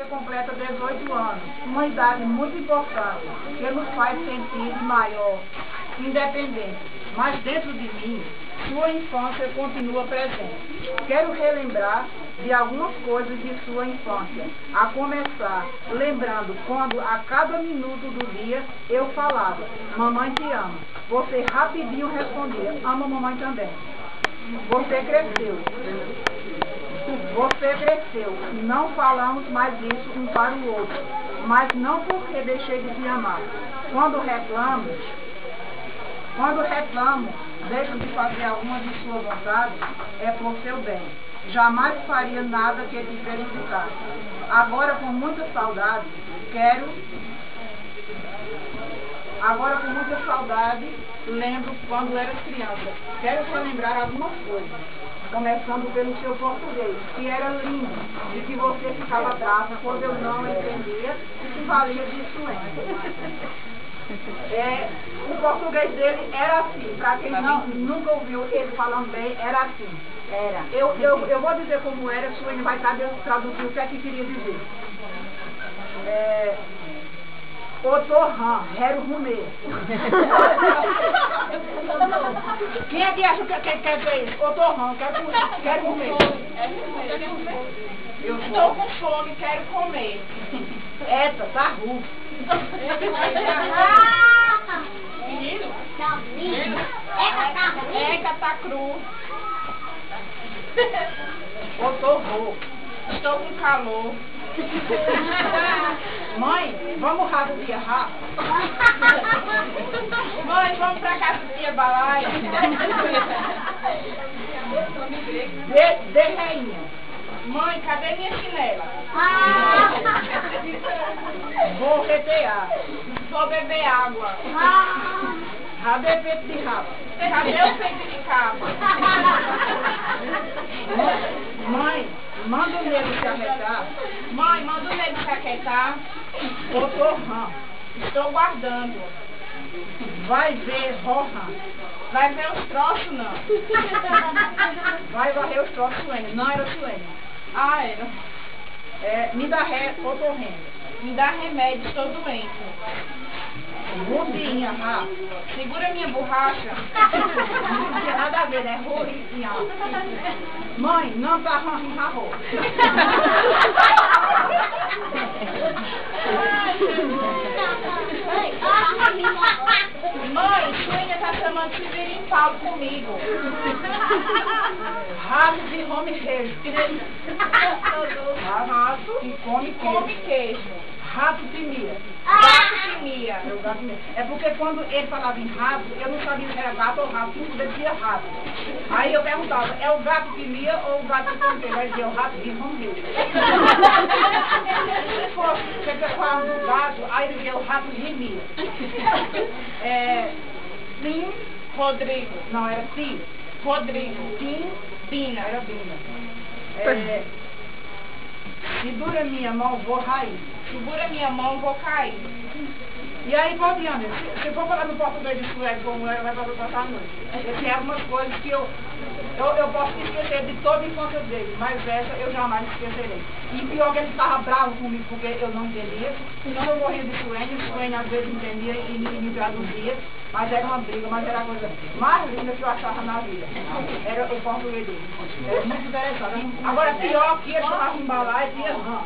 completa 18 anos, uma idade muito importante, que nos faz sentir maior, independente, mas dentro de mim, sua infância continua presente. Quero relembrar de algumas coisas de sua infância, a começar lembrando quando a cada minuto do dia eu falava, mamãe te ama. Você rapidinho respondia, ama mamãe também. Você cresceu. Você cresceu. Não falamos mais isso um para o outro, mas não porque deixei de te amar. Quando reclamo, deixo de fazer alguma de sua vontade, é por seu bem. Jamais faria nada que te prejudicasse. Agora, com muita saudade, lembro quando era criança. Quero só lembrar algumas coisas. Começando pelo seu português, que era lindo, de que você ficava brava quando eu não entendia e que valia de influência. O português dele era assim, para quem nunca ouviu ele falando bem, era assim. Era. Eu vou dizer como era, Suene vai traduzir o que é que queria dizer. Otorran, Hero Rumê. Quem é que acha que quer dizer isso? Otorran, quero comer. Eu estou com fome, quero comer. Eita, tá ruim. Menino? Eca, tá cru. Otorrou. Estou com calor. Mãe, vamos rápido de errar? Mãe, vamos pra casa de tia Balaia. De reinha. Mãe, cadê minha chinela? Vou retear. Vou beber água. Cadê peito de rabo? Cadê o peito de cabo? Mãe, manda o nego se aquietar. Mãe, manda o nego se aquietar. Otorran, estou guardando. Vai ver, Rohan. Vai ver os troços, não. Vai varrer os troços, Suene. Não era Suene. Ah, era. Me dá otorrendo. Me dá remédio, estou doente. Rubinha, segura minha borracha. Não tem nada a ver, né? Rubinha. Mãe, não tá rarro. Mãe, Suene tá chamando de vir em pau comigo. Rato de home queijo. Rato e come queijo. Rato de mia. Gato de mia. É porque quando ele falava em rato, eu não sabia se era gato ou rato, tudo dizia rato. Aí eu perguntava, é o gato de mia ou o gato de ponteiro? Ele dizia, o rato de romeu. Se fosse falava do gato, aí ele dizia o rato de mia. Sim, Rodrigo. Não, era Sim. Rodrigo. Sim, Bina. Era Bina. Segura minha mão, vou cair. Segura minha mão, vou cair. E aí, Claudiana, se for falar no português de Suede como era, vai passar a noite. Tem algumas coisas que eu posso esquecer de toda a infância dele, mas essa eu jamais esquecerei. E pior que ele estava bravo comigo porque eu não entendia, senão eu morria de Suene às vezes entendia e me traduzia, mas era uma briga, mas era a coisa mais linda que eu achava na vida. Era o português dele. Era muito interessante. Agora, pior que ele chamava embalar e tinha rã.